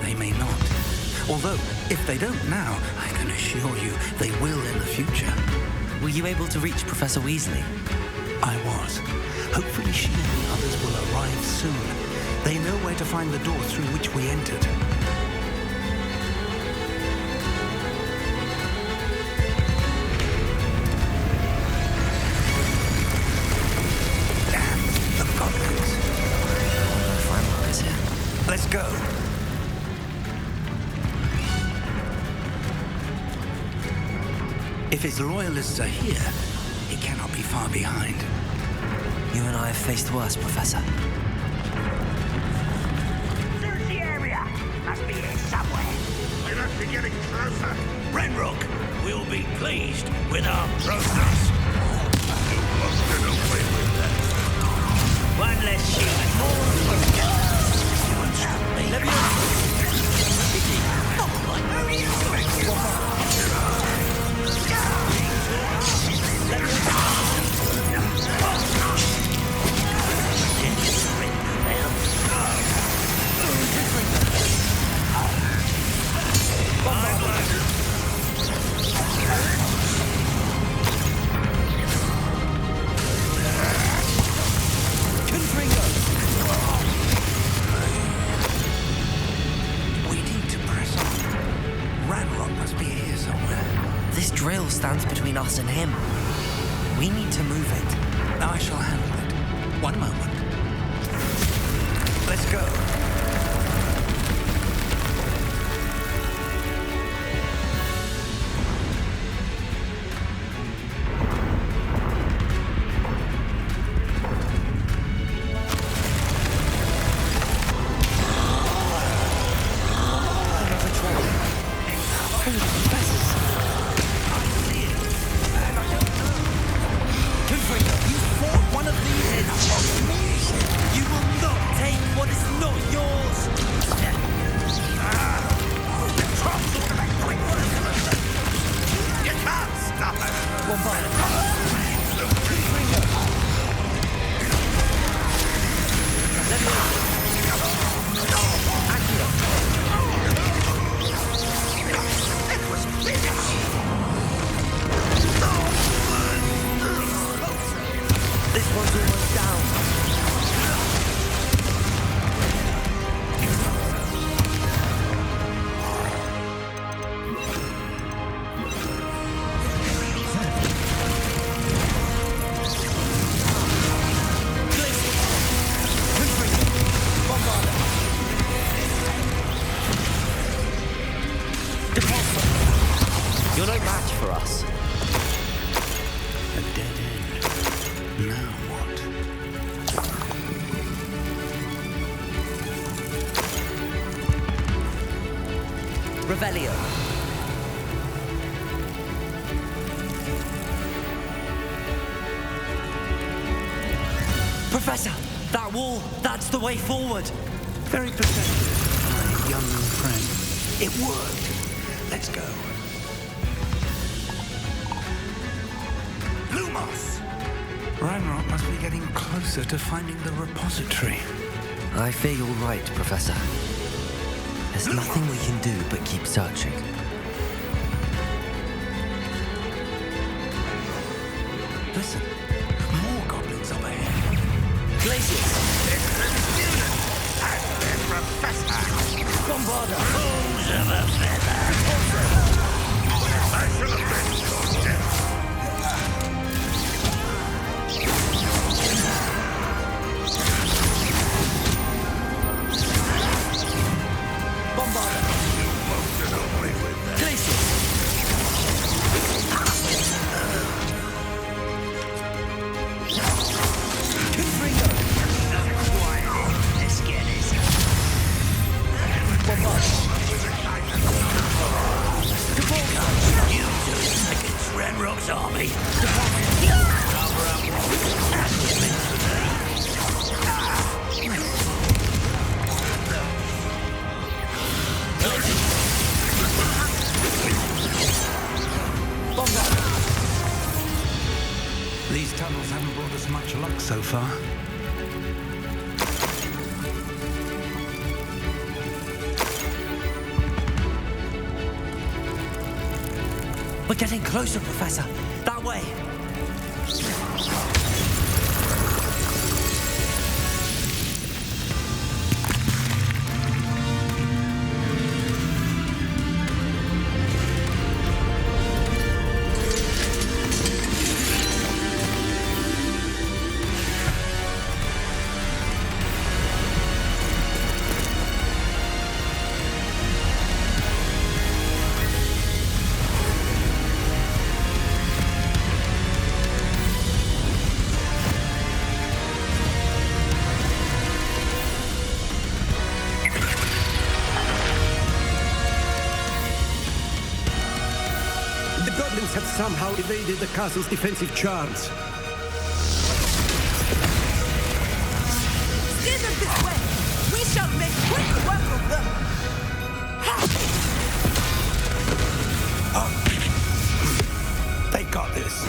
they may not. Although, if they don't now, I can assure you they will in the future. Were you able to reach Professor Weasley? I was. Hopefully she and the others will arrive soon. They know where to find the door through which we entered. Damn, the goblins. Frank is here. Let's go. If his loyalists are here, he cannot be far behind. You and I have faced worse, Professor. Search the area. Must be here somewhere. They must be getting closer. Renrook will be pleased with our progress. You must get away with that. One less human, more focus. Let me drill stands between us and him. We need to move it. I shall handle it. One moment. Let's go. You're no match for us. A dead end. Now what? Revelio. Professor, that wall, that's the way forward. Very perceptive, my young friend. It worked. Let's go. Lumos! Ranrock must be getting closer to finding the repository. I fear you're right, Professor. There's nothing we can do but keep searching. Listen, more goblins up ahead. Glaciers! It's the student and their professor. Bombarda! Fools of a feather. I should have been so dead. Bombarda! You must get away with that. Glaciers! Confringo! Let's get this. Bombarda! You do it against Renrock's army. Cover up. That's what's meant to be. Bombarda! These tunnels haven't brought us much luck so far. We're getting closer, Professor. That way. The goblins have somehow evaded the castle's defensive charms. Steer them this way! We shall make quick work of them! They got this.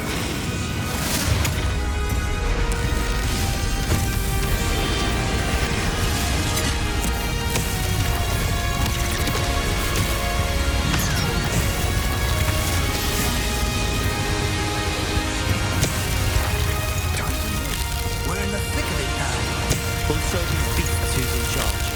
We're in the thick of it now. We'll show these beasts who's in charge.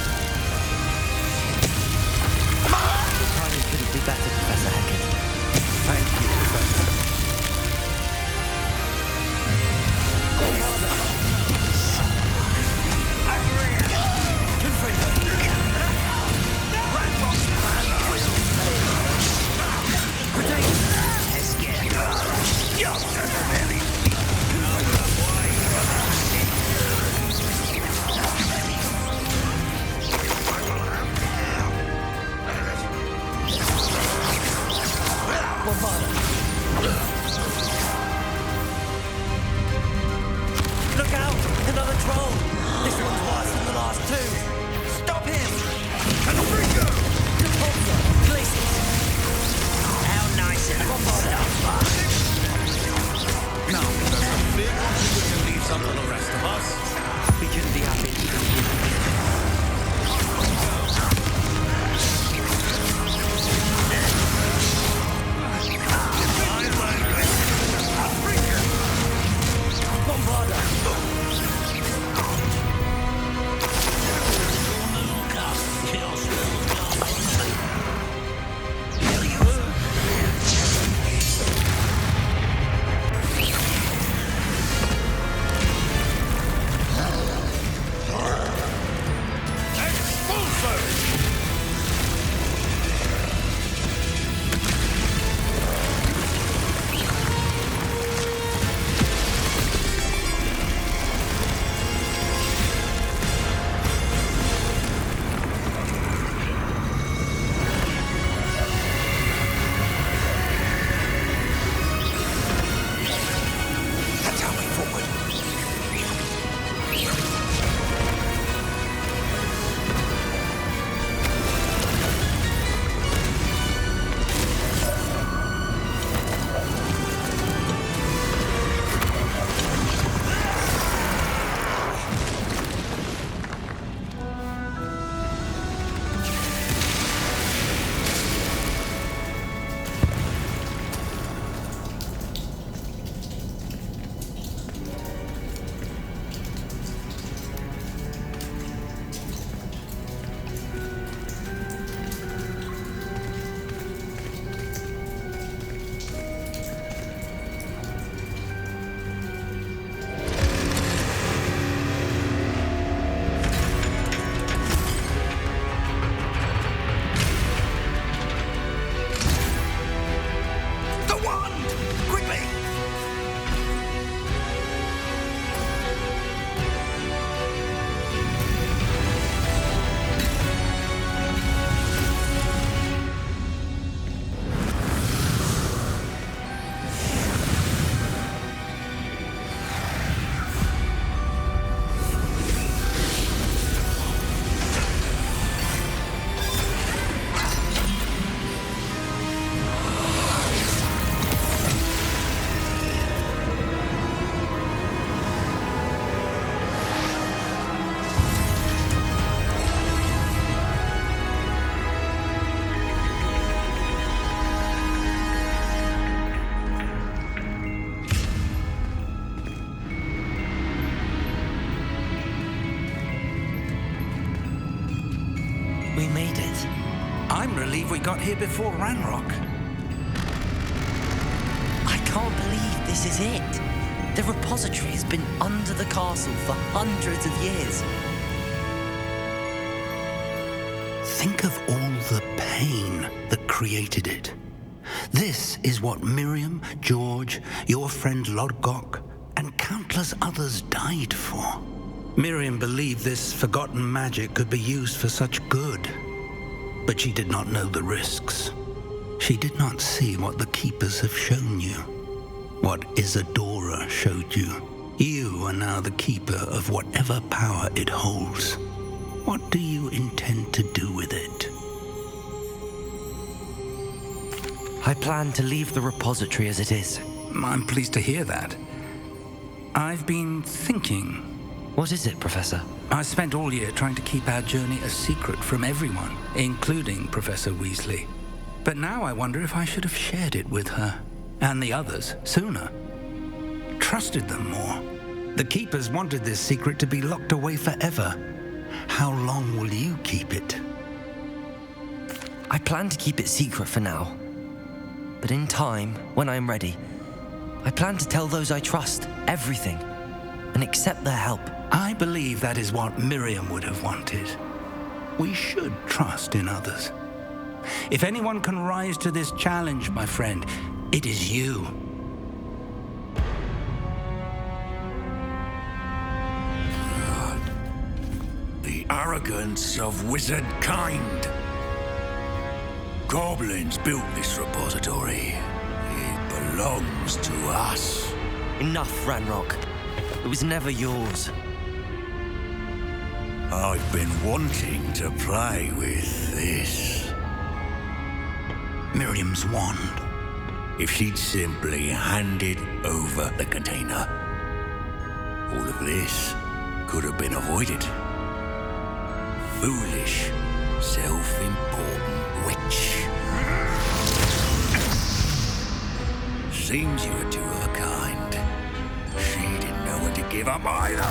it. I'm relieved we got here before Ranrock. I can't believe this is it. The repository has been under the castle for hundreds of years. Think of all the pain that created it. This is what Miriam, George, your friend Lodgok, and countless others died for. Miriam believed this forgotten magic could be used for such good, but she did not know the risks. She did not see what the Keepers have shown you, what Isadora showed you. You are now the Keeper of whatever power it holds. What do you intend to do with it? I plan to leave the repository as it is. I'm pleased to hear that. I've been thinking. What is it, Professor? I spent all year trying to keep our journey a secret from everyone, including Professor Weasley. But now I wonder if I should have shared it with her, and the others, sooner. Trusted them more. The Keepers wanted this secret to be locked away forever. How long will you keep it? I plan to keep it secret for now. But in time, when I'm ready, I plan to tell those I trust everything and accept their help. I believe that is what Miriam would have wanted. We should trust in others. If anyone can rise to this challenge, my friend, it is you. The arrogance of wizard kind. Goblins built this repository. It belongs to us. Enough, Ranrock. It was never yours. I've been wanting to play with this. Miriam's wand. If she'd simply handed over the container, all of this could have been avoided. Foolish, self-important witch. Seems you were two of a kind. She didn't know when to give up either.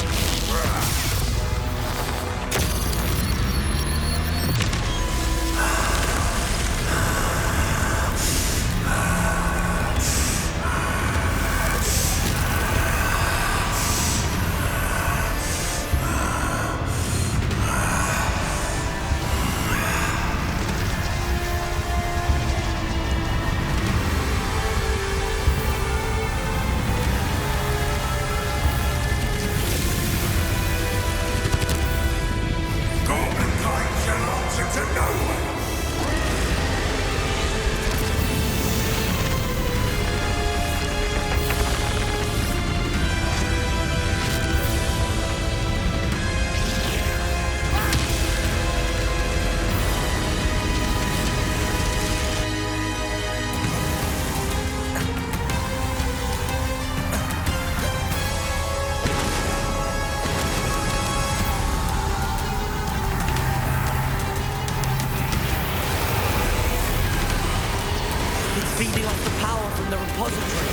Feeding off the power from the repository.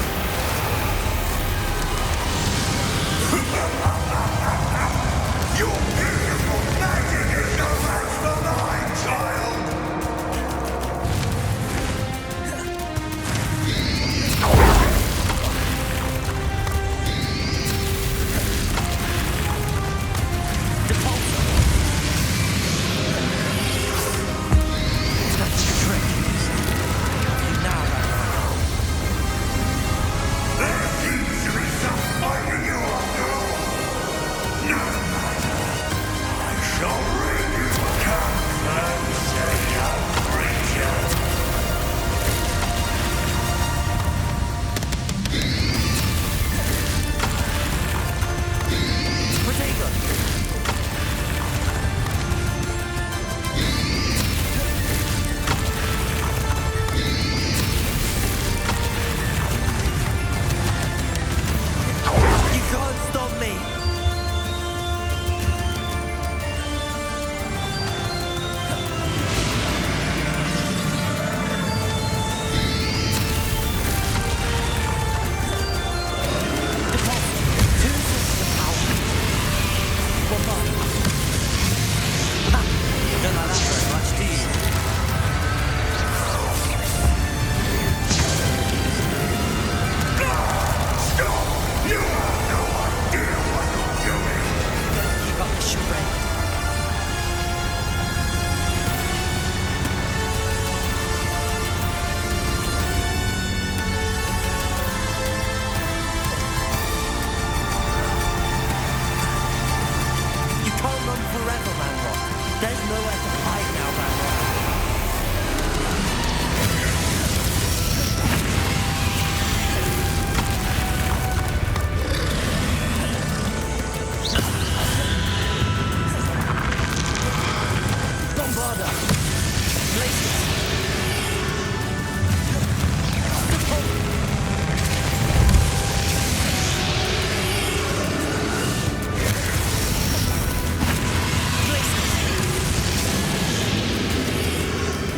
Your beautiful magic is no match for mine, child! That's the trick. Now, There seems to be some fighting you after all!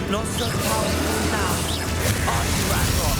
Not so powerful now, are you, Ragnarok?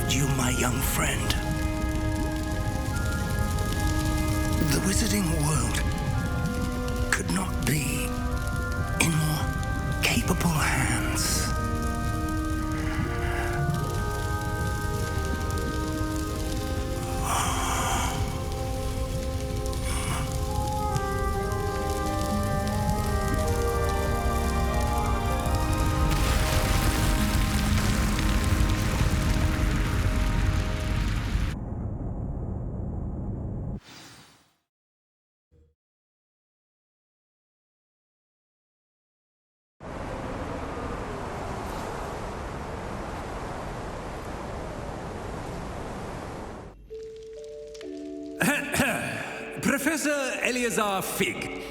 trusted you, my young friend. The wizarding world could not be in more capable hands. Professor Eleazar Fig.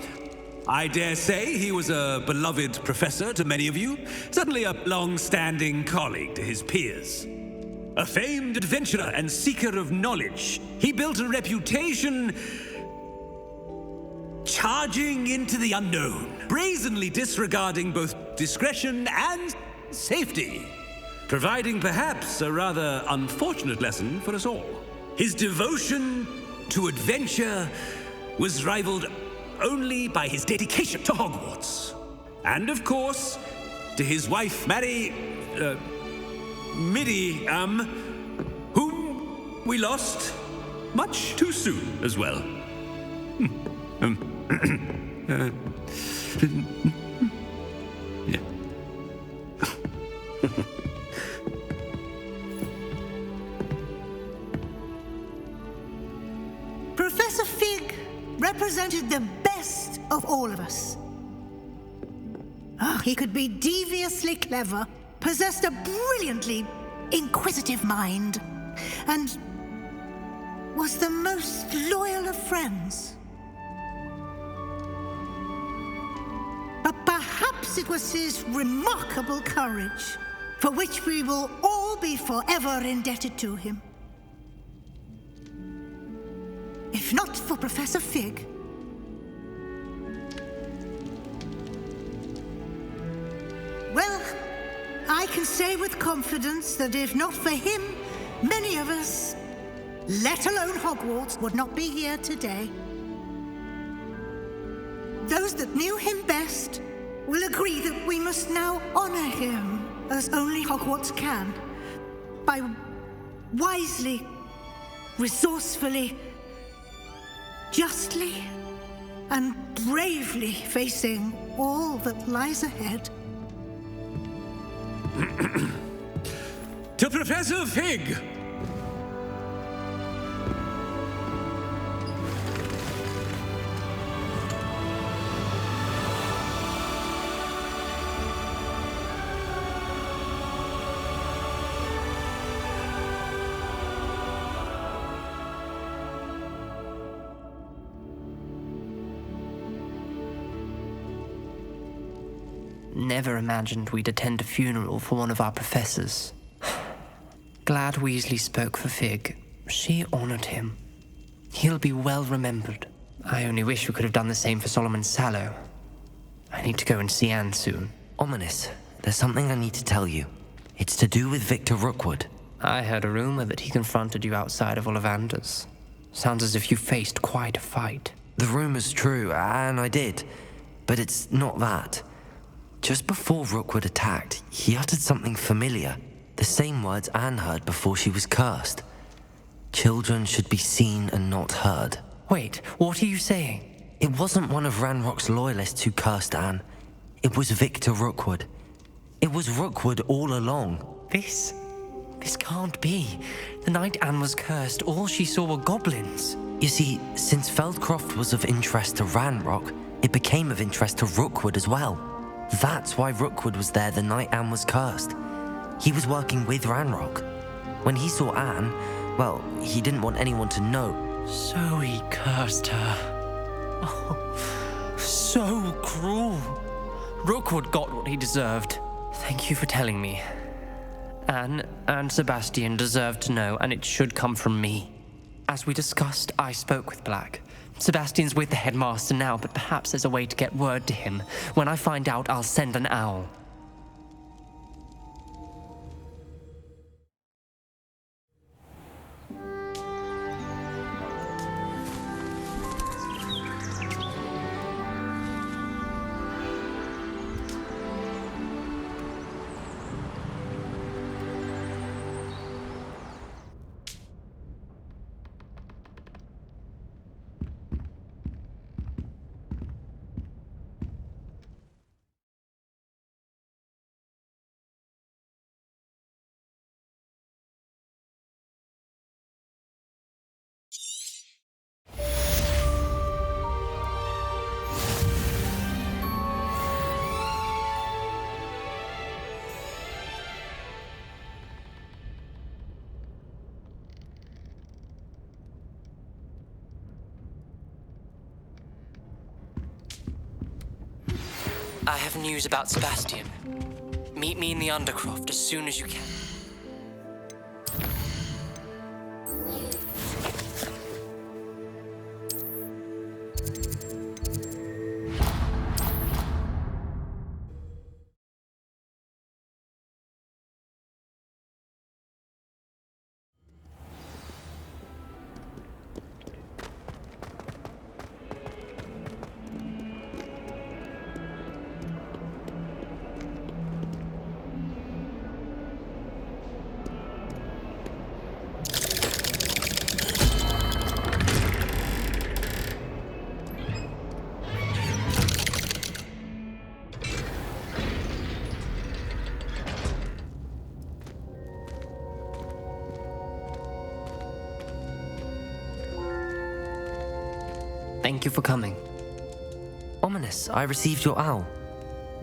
I dare say he was a beloved professor to many of you, certainly a long-standing colleague to his peers. A famed adventurer and seeker of knowledge, he built a reputation charging into the unknown, brazenly disregarding both discretion and safety, providing perhaps a rather unfortunate lesson for us all. His devotion to adventure was rivaled only by his dedication to Hogwarts. And of course, to his wife, Middy, whom we lost much too soon as well. Yeah. Professor Fig represented the best of all of us. He could be deviously clever, possessed a brilliantly inquisitive mind, and was the most loyal of friends. But perhaps it was his remarkable courage, for which we will all be forever indebted to him. If not for Professor Fig, well, I can say with confidence that if not for him, many of us, let alone Hogwarts, would not be here today. Those that knew him best will agree that we must now honor him as only Hogwarts can, by wisely, resourcefully, justly, and bravely facing all that lies ahead. To Professor Fig! Never imagined we'd attend a funeral for one of our professors. Glad Weasley spoke for Fig. She honored him. He'll be well remembered. I only wish we could have done the same for Solomon Sallow. I need to go and see Anne soon. Ominous, there's something I need to tell you. It's to do with Victor Rookwood. I heard a rumor that he confronted you outside of Ollivander's. Sounds as if you faced quite a fight. The rumor's true, and I did. But it's not that. Just before Rookwood attacked, he uttered something familiar. The same words Anne heard before she was cursed. Children should be seen and not heard. Wait, what are you saying? It wasn't one of Ranrock's loyalists who cursed Anne. It was Victor Rookwood. It was Rookwood all along. This can't be. The night Anne was cursed, all she saw were goblins. You see, since Feldcroft was of interest to Ranrock, it became of interest to Rookwood as well. That's why Rookwood was there the night Anne was cursed. He was working with Ranrock. When he saw Anne, well, he didn't want anyone to know. So he cursed her. Oh, so cruel. Rookwood got what he deserved. Thank you for telling me. Anne and Sebastian deserve to know, and it should come from me. As we discussed, I spoke with Black. Sebastian's with the headmaster now, but perhaps there's a way to get word to him. When I find out, I'll send an owl. I have news about Sebastian. Meet me in the Undercroft as soon as you can. Thank you for coming. Ominous, I received your owl.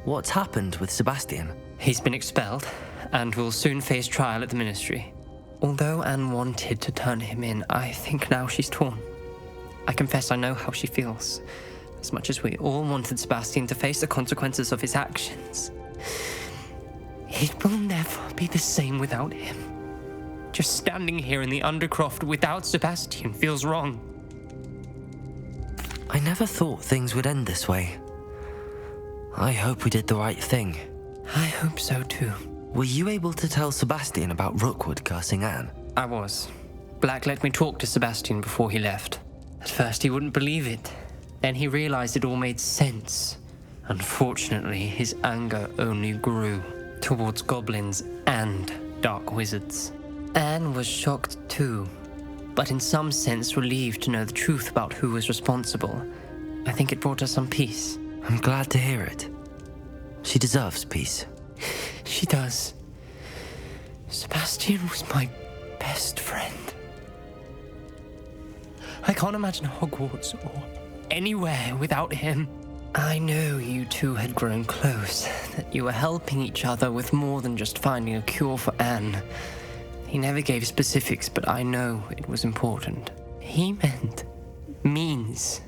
What's happened with Sebastian? He's been expelled, and will soon face trial at the Ministry. Although Anne wanted to turn him in, I think now she's torn. I confess I know how she feels. As much as we all wanted Sebastian to face the consequences of his actions, it will never be the same without him. Just standing here in the Undercroft without Sebastian feels wrong. I never thought things would end this way. I hope we did the right thing. I hope so too. Were you able to tell Sebastian about Rookwood cursing Anne? I was. Black let me talk to Sebastian before he left. At first he wouldn't believe it. Then he realized it all made sense. Unfortunately, his anger only grew towards goblins and dark wizards. Anne was shocked too, but in some sense relieved to know the truth about who was responsible. I think it brought her some peace. I'm glad to hear it. She deserves peace. She does. Sebastian was my best friend. I can't imagine Hogwarts or anywhere without him. I know you two had grown close, that you were helping each other with more than just finding a cure for Anne. He never gave specifics, but I know it was important. He means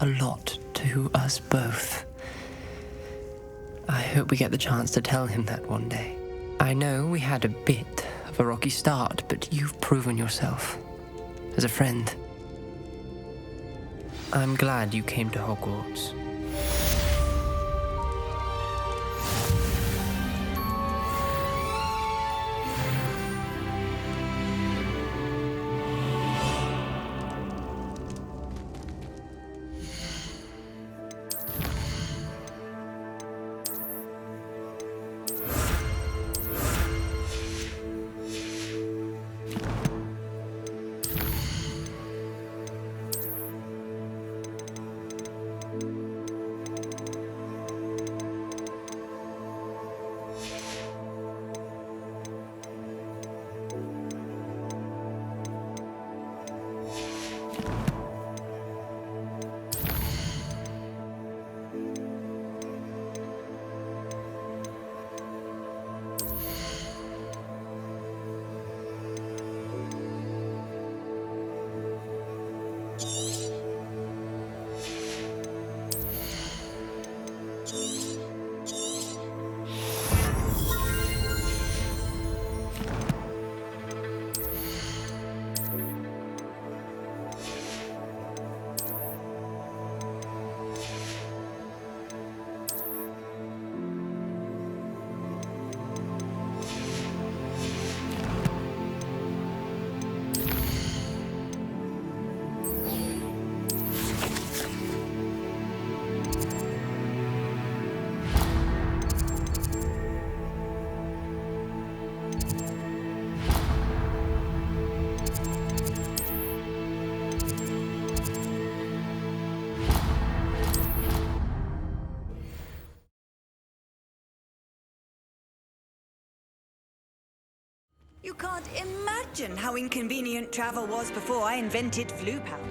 a lot to us both. I hope we get the chance to tell him that one day. I know we had a bit of a rocky start, but you've proven yourself as a friend. I'm glad you came to Hogwarts. You can't imagine how inconvenient travel was before I invented flu powder.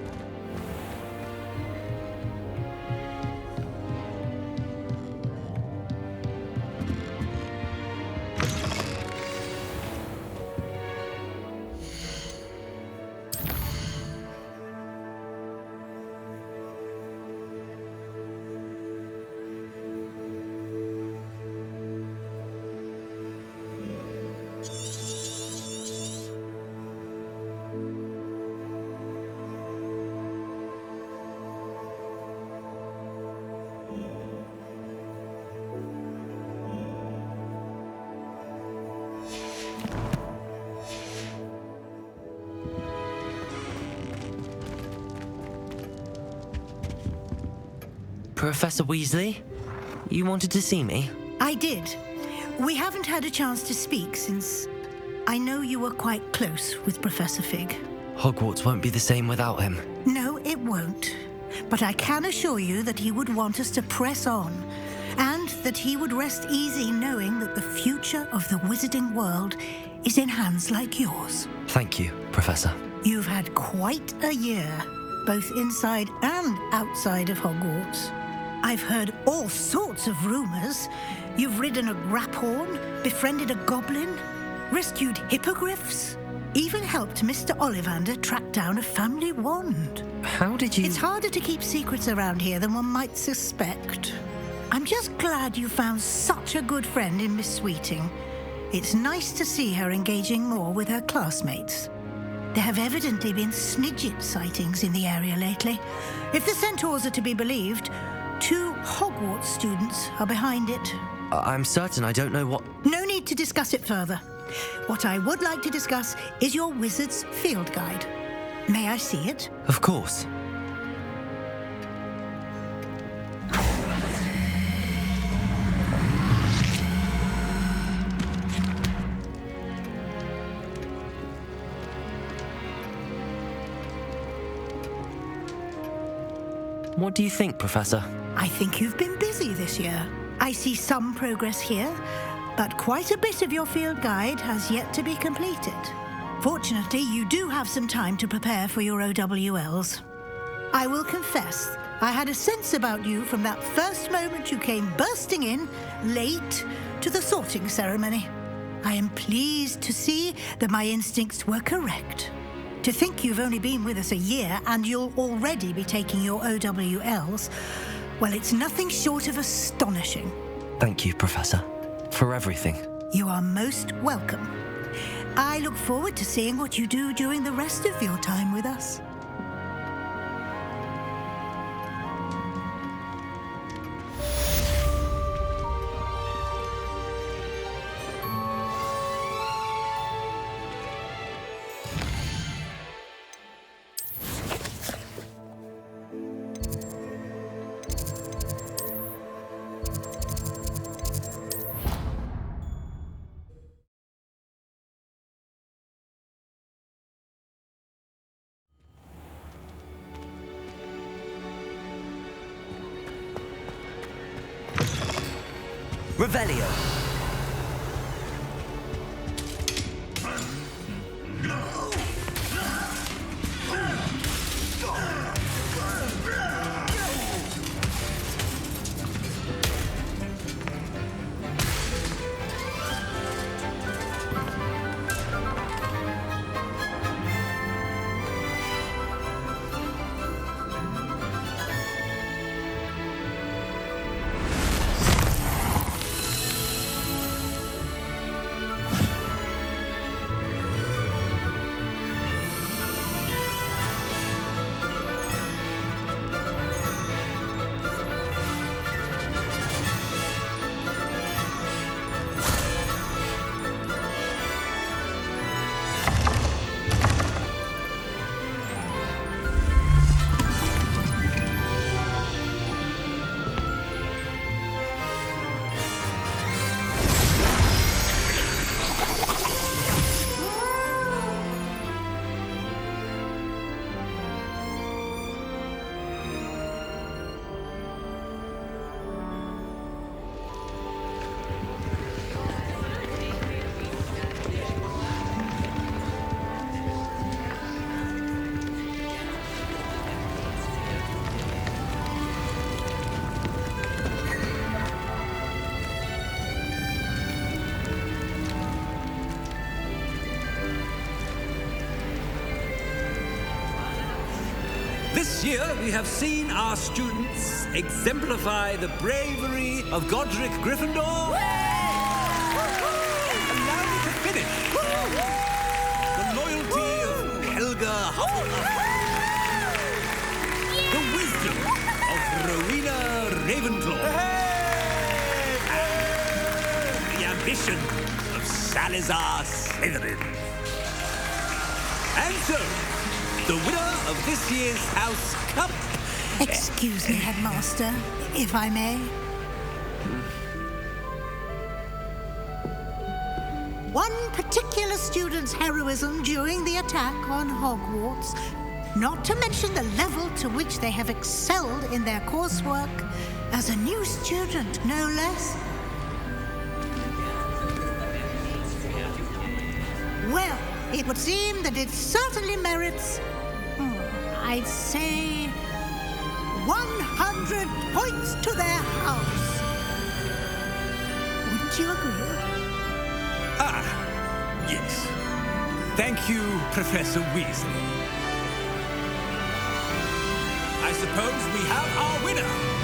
Professor Weasley? You wanted to see me? I did. We haven't had a chance to speak since I know you were quite close with Professor Fig. Hogwarts won't be the same without him. No, it won't. But I can assure you that he would want us to press on, and that he would rest easy knowing that the future of the wizarding world is in hands like yours. Thank you, Professor. You've had quite a year, both inside and outside of Hogwarts. I've heard all sorts of rumors. You've ridden a graphorn, befriended a goblin, rescued hippogriffs, even helped Mr. Ollivander track down a family wand. How did you... It's harder to keep secrets around here than one might suspect. I'm just glad you found such a good friend in Miss Sweeting. It's nice to see her engaging more with her classmates. There have evidently been Snidget sightings in the area lately. If the centaurs are to be believed, 2 Hogwarts students are behind it. I'm certain I don't know what... No need to discuss it further. What I would like to discuss is your wizard's field guide. May I see it? Of course. What do you think, Professor? I think you've been busy this year. I see some progress here, but quite a bit of your field guide has yet to be completed. Fortunately, you do have some time to prepare for your OWLs. I will confess, I had a sense about you from that first moment you came bursting in, late, to the sorting ceremony. I am pleased to see that my instincts were correct. To think you've only been with us a year and you'll already be taking your OWLs, well, it's nothing short of astonishing. Thank you, Professor, for everything. You are most welcome. I look forward to seeing what you do during the rest of your time with us. Revelio. This year, we have seen our students exemplify the bravery of Godric Gryffindor. Allow me to finish. The loyalty of Helga Hufflepuff. The wisdom of Rowena Ravenclaw. And the ambition of Salazar Slytherin. And so, the winner of this year's House Cup Excuse me, Headmaster, if I may. One particular student's heroism during the attack on Hogwarts, not to mention the level to which they have excelled in their coursework, as a new student, no less. Well, it would seem that it certainly merits, I'd say, 100 points to their house. Would you agree? Yes. Thank you, Professor Weasley. I suppose we have our winner.